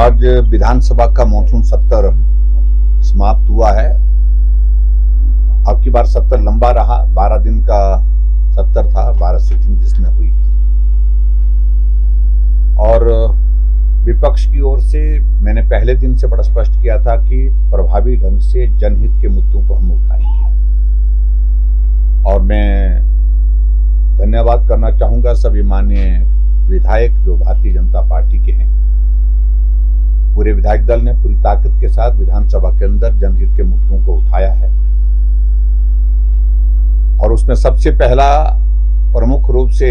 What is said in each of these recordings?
आज विधानसभा का मॉनसून सत्र समाप्त हुआ है। अब की बार सत्र लंबा रहा, 12 दिन का सत्र था, 12 सिटिंग जिसमें हुई। और विपक्ष की ओर से मैंने पहले दिन से बड़ा स्पष्ट किया था कि प्रभावी ढंग से जनहित के मुद्दों को हम उठाएंगे। और मैं धन्यवाद करना चाहूंगा सभी माननीय विधायक जो भारतीय जनता पार्टी के हैं। पूरे विधायक दल ने पूरी ताकत के साथ विधानसभा के अंदर जनहित के मुद्दों को उठाया है। और उसमें सबसे पहला प्रमुख रूप से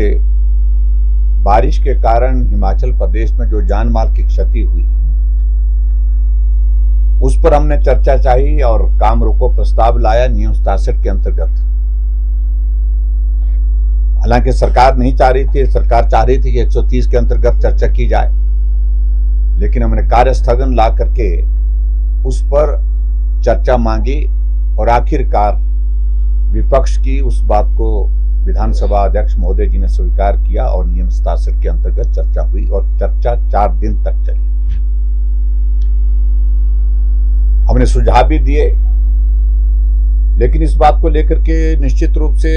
बारिश के कारण हिमाचल प्रदेश में जो जान माल की क्षति हुई उस पर हमने चर्चा चाही और काम रोको प्रस्ताव लाया नियम 67 के अंतर्गत। हालांकि सरकार नहीं चाह रही थी, सरकार चाह रही थी कि 130 के अंतर्गत चर्चा की जाए, लेकिन हमने कार्य स्थगन ला करके उस पर चर्चा मांगी और आखिरकार विपक्ष की उस बात को विधानसभा अध्यक्ष महोदय जी ने स्वीकार किया और नियम 67 के अंतर्गत चर्चा हुई और चर्चा 4 दिन तक चली। हमने सुझाव भी दिए, लेकिन इस बात को लेकर के निश्चित रूप से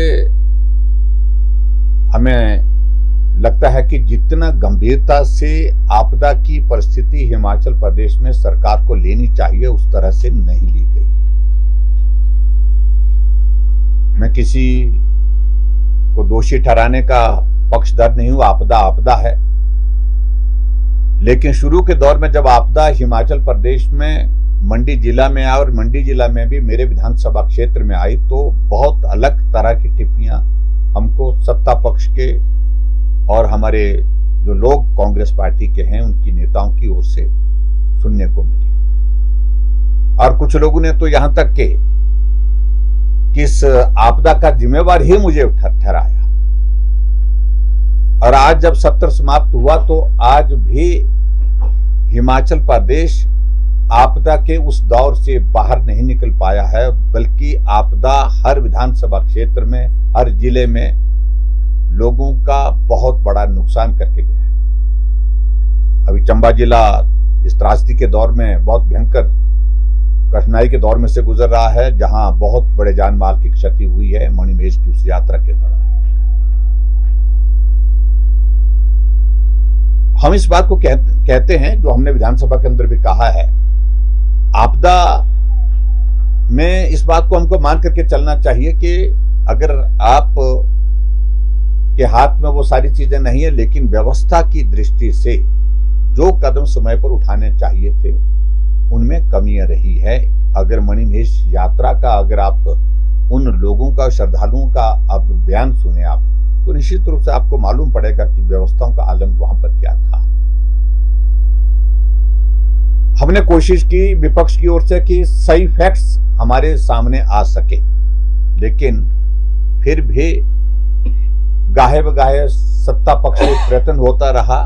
हमें लगता है कि जितना गंभीरता से आपदा की परिस्थिति हिमाचल प्रदेश में सरकार को लेनी चाहिए उस तरह से नहीं ली गई। मैं किसी को दोषी ठहराने का पक्षधर नहीं हूं, आपदा आपदा है। लेकिन शुरू के दौर में जब आपदा हिमाचल प्रदेश में मंडी जिला में आई और मंडी जिला में भी मेरे विधानसभा क्षेत्र में आई तो बहुत अलग तरह की टिप्पणियां हमको सत्ता पक्ष के और हमारे जो लोग कांग्रेस पार्टी के हैं उनकी नेताओं की ओर से सुनने को मिली। और कुछ लोगों ने तो यहां तक के इस आपदा का जिम्मेवार ही मुझे ठहराया। और आज जब सत्र समाप्त हुआ तो आज भी हिमाचल प्रदेश आपदा के उस दौर से बाहर नहीं निकल पाया है, बल्कि आपदा हर विधानसभा क्षेत्र में, हर जिले में लोगों का बहुत बड़ा नुकसान करके गया है। अभी चंबा जिला इस त्रासदी के दौर में बहुत भयंकर कठिनाई के दौर में से गुजर रहा है, जहां बहुत बड़े जान माल की क्षति हुई है मणिमहेश की उस यात्रा के दौरान। हम इस बात को कहते हैं, जो हमने विधानसभा के अंदर भी कहा है, आपदा में इस बात को हमको मान करके चलना चाहिए कि अगर आप के हाथ में वो सारी चीजें नहीं है, लेकिन व्यवस्था की दृष्टि से जो कदम समय पर उठाने चाहिए थे उनमें कमियां रही है। अगर मणिमहेश यात्रा का अगर आप उन लोगों का, श्रद्धालुओं का अब बयान सुने आप, तो निश्चित रूप से आपको मालूम पड़ेगा कि व्यवस्थाओं का आलम वहां पर क्या था। हमने कोशिश की विपक्ष की ओर से कि सही फैक्ट्स हमारे सामने आ सके, लेकिन फिर भी गाहे बगाहे सत्ता पक्ष से प्रयत्न होता रहा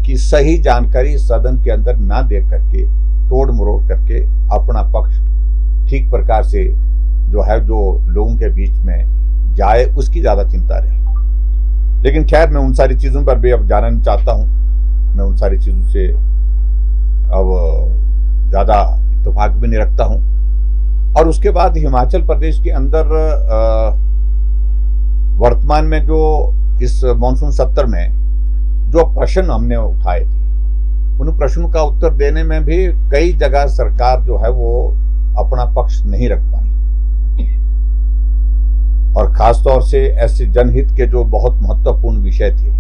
कि सही जानकारी सदन के अंदर ना दे करके, तोड़ मरोड़ करके अपना पक्ष ठीक प्रकार से जो है जो लोगों के बीच में जाए उसकी ज्यादा चिंता रही। लेकिन खैर, मैं उन सारी चीजों पर भी अब जाना नहीं चाहता हूं। मैं उन सारी चीजों से अब ज्यादा इत्तेफाक भी नहीं रखता हूं। और उसके बाद हिमाचल प्रदेश के अंदर वर्तमान में जो इस मॉनसून सत्र में जो प्रश्न हमने उठाए थे, उन प्रश्नों का उत्तर देने में भी कई जगह सरकार जो है वो अपना पक्ष नहीं रख पाई। और खासतौर से ऐसे जनहित के जो बहुत महत्वपूर्ण विषय थे,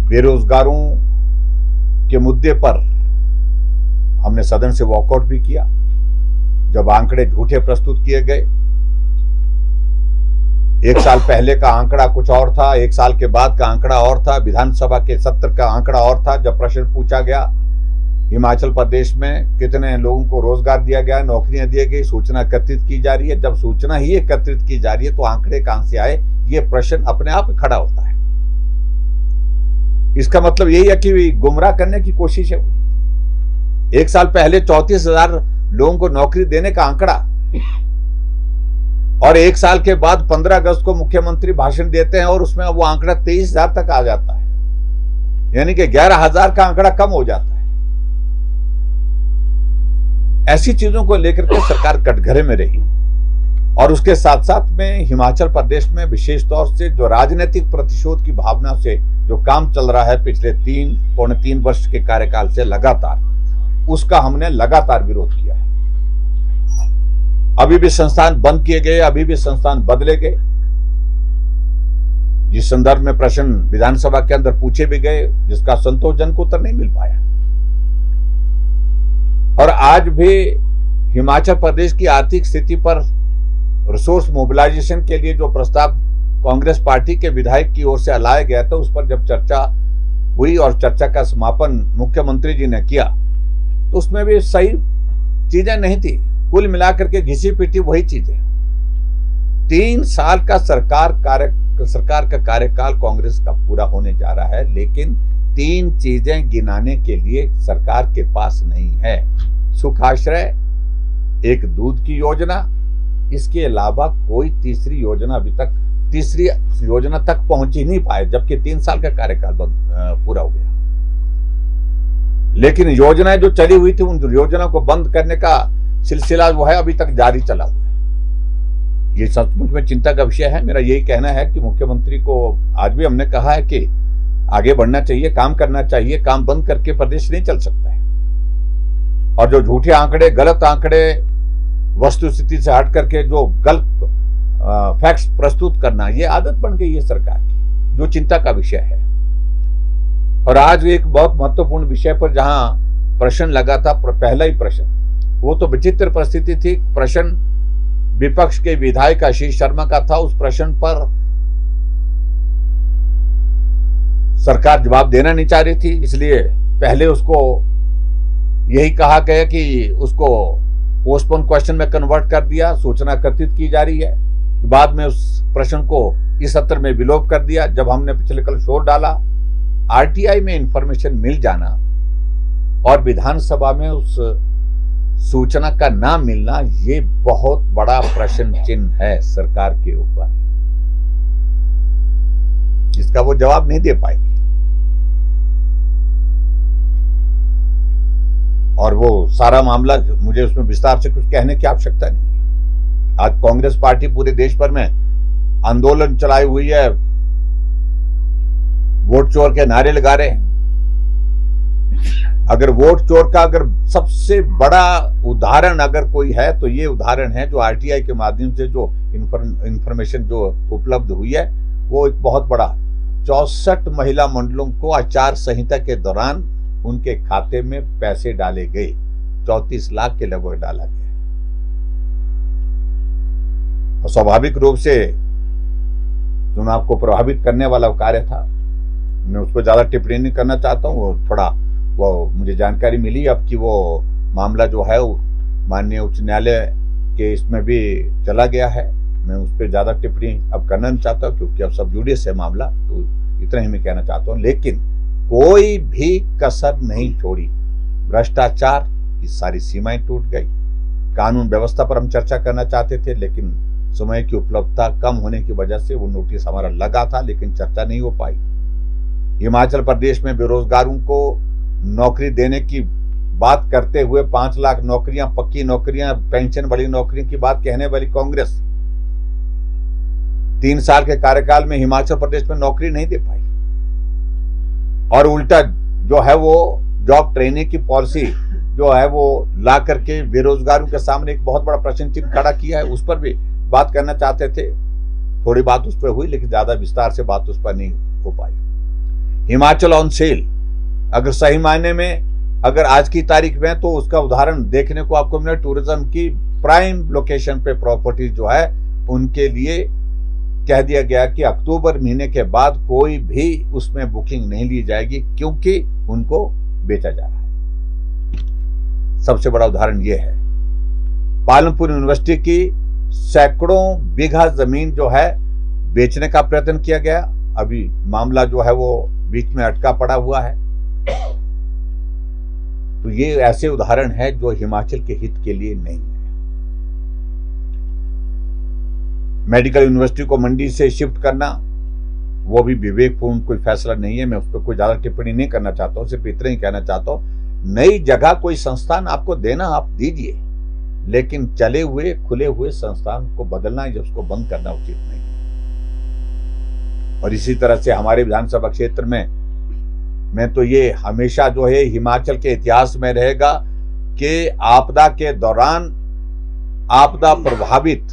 बेरोजगारों के मुद्दे पर हमने सदन से वॉकआउट भी किया। जब आंकड़े झूठे प्रस्तुत किए गए, 1 साल पहले का आंकड़ा कुछ और था, 1 साल के बाद का आंकड़ा और था, विधानसभा के सत्र का आंकड़ा और था। जब प्रश्न पूछा गया हिमाचल प्रदेश में कितने लोगों को रोजगार दिया गया, नौकरियां दी गई, सूचना एकत्रित की जा रही है, जब सूचना ही एकत्रित की जा रही है तो आंकड़े कहां से आए, ये प्रश्न अपने आप खड़ा होता है। इसका मतलब यही है कि गुमराह करने की कोशिश है। 1 साल पहले 34,000 लोगों को नौकरी देने का आंकड़ा और 1 साल के बाद 15 अगस्त को मुख्यमंत्री भाषण देते हैं और उसमें वो आंकड़ा 23,000 तक आ जाता है, यानी कि 11,000 का आंकड़ा कम हो जाता है। ऐसी चीजों को लेकर के सरकार कटघरे में रही। और उसके साथ साथ में हिमाचल प्रदेश में विशेष तौर से जो राजनीतिक प्रतिशोध की भावना से जो काम चल रहा है पिछले 3-3.25 वर्ष के कार्यकाल से लगातार, उसका हमने लगातार विरोध किया है। अभी भी संस्थान बंद किए गए, अभी भी संस्थान बदले गए, जिस संदर्भ में प्रश्न विधानसभा के अंदर पूछे भी गए, जिसका संतोषजनक उत्तर नहीं मिल पाया। और आज भी हिमाचल प्रदेश की आर्थिक स्थिति पर रिसोर्स मोबिलाइजेशन के लिए जो प्रस्ताव कांग्रेस पार्टी के विधायक की ओर से लाया गया था, उस पर जब चर्चा हुई और चर्चा का समापन मुख्यमंत्री जी ने किया, तो उसमें भी सही चीजें नहीं थी। कुल मिलाकर के घिसी पिटी वही चीजें। 3 साल का सरकार का कार्यकाल कांग्रेस का पूरा होने जा रहा है, लेकिन 3 चीजें गिनाने के लिए सरकार के पास नहीं है। सुखाश्रय, एक दूध की योजना, इसके अलावा कोई तीसरी योजना तक पहुंच ही नहीं पाए, जबकि 3 साल का कार्यकाल पूरा हो गया। लेकिन योजनाएं जो चली हुई थी, उन योजना को बंद करने का सिलसिला जो है अभी तक जारी चला हुआ है। ये सचमुच में चिंता का विषय है। मेरा यही कहना है कि मुख्यमंत्री को आज भी हमने कहा है कि आगे बढ़ना चाहिए, काम करना चाहिए। काम बंद करके प्रदेश नहीं चल सकता है। और जो झूठे आंकड़े, गलत आंकड़े, वस्तुस्थिति से हट करके जो गलत फैक्ट्स प्रस्तुत करना, ये आदत बन गई है सरकार की, जो चिंता का विषय है। और आज एक बहुत महत्वपूर्ण विषय पर जहां प्रश्न लगा था, पहला ही प्रश्न, वो तो विचित्र परिस्थिति थी। प्रश्न विपक्ष के विधायक आशीष शर्मा का था। उस प्रश्न पर सरकार जवाब देना नहीं चाह रही थी, इसलिए पहले उसको यही कहा गया कि उसको पोस्टपोन क्वेश्चन में कन्वर्ट कर दिया, सूचना एकत्रित की जा रही है। बाद में उस प्रश्न को इस सत्र में विलोप कर दिया। जब हमने पिछले कल शोर डाला, आरटीआई में इंफॉर्मेशन मिल जाना और विधानसभा में उस सूचना का ना मिलना, ये बहुत बड़ा प्रश्न चिन्ह है सरकार के ऊपर, जिसका वो जवाब नहीं दे पाएंगे। और वो सारा मामला, मुझे उसमें विस्तार से कुछ कहने की आवश्यकता नहीं है। आज कांग्रेस पार्टी पूरे देश भर में आंदोलन चलाई हुई है, वोट चोर के नारे लगा रहे हैं। अगर वोट चोर का अगर सबसे बड़ा उदाहरण अगर कोई है, तो ये उदाहरण है जो आरटीआई के माध्यम से जो इंफॉर्मेशन जो उपलब्ध हुई है, वो एक बहुत बड़ा 64 महिला मंडलों को आचार संहिता के दौरान उनके खाते में पैसे डाले गए। 34 लाख के लगभग डाला गया। और स्वाभाविक रूप से चुनाव को प्रभावित करने वाला कार्य था। मैं उस पर ज्यादा टिप्पणी नहीं करना चाहता हूँ। थोड़ा वो मुझे जानकारी मिली अब कि वो मामला जो है माननीय उच्च न्यायालय के इसमें भी चला गया है। मैं उस पर ज्यादा टिप्पणी अब करना नहीं चाहता, क्योंकि अब सब जुडियस है मामला, तो इतना ही मैं कहना चाहता हूँ। लेकिन कोई भी कसर नहीं छोड़ी। भ्रष्टाचार की सारी सीमाएं टूट गई। कानून व्यवस्था पर हम चर्चा करना चाहते थे, लेकिन समय की उपलब्धता कम होने की वजह से वो नोटिस हमारा लगा था, लेकिन चर्चा नहीं हो पाई। हिमाचल प्रदेश में बेरोजगारों को नौकरी देने की बात करते हुए 5 लाख नौकरियां, पक्की नौकरियां, पेंशन वाली नौकरियों की बात कहने वाली कांग्रेस 3 साल के कार्यकाल में हिमाचल प्रदेश में नौकरी नहीं दे पाई। और उल्टा जो है वो जॉब ट्रेनिंग की पॉलिसी जो है वो ला करके बेरोजगारों के सामने एक बहुत बड़ा प्रश्न चिन्ह खड़ा किया है। उस पर भी बात करना चाहते थे, थोड़ी बात उस पर हुई, लेकिन ज्यादा विस्तार से बात उस पर नहीं हो पाई। हिमाचल ऑन सेल, अगर सही मायने में अगर आज की तारीख में, तो उसका उदाहरण देखने को आपको मिले। टूरिज्म की प्राइम लोकेशन पे प्रॉपर्टी जो है, उनके लिए कह दिया गया कि अक्टूबर महीने के बाद कोई भी उसमें बुकिंग नहीं ली जाएगी, क्योंकि उनको बेचा जा रहा है। सबसे बड़ा उदाहरण यह है। पालमपुर यूनिवर्सिटी की सैकड़ों बीघा जमीन जो है बेचने का प्रयत्न किया गया। अभी मामला जो है वो बीच में अटका पड़ा हुआ है। तो ये ऐसे उदाहरण है जो हिमाचल के हित के लिए नहीं है। मेडिकल यूनिवर्सिटी को मंडी से शिफ्ट करना, वो भी विवेकपूर्ण कोई फैसला नहीं है। मैं उस पर कोई ज्यादा टिप्पणी नहीं करना चाहता हूं, सिर्फ इतना ही कहना चाहता हूं, नई जगह कोई संस्थान आपको देना, आप दीजिए। लेकिन चले हुए खुले हुए संस्थान को बदलना है, उसको बंद करना उचित नहीं है। और इसी तरह से हमारे विधानसभा क्षेत्र में तो ये हमेशा जो है हिमाचल के इतिहास में रहेगा कि आपदा के दौरान आपदा प्रभावित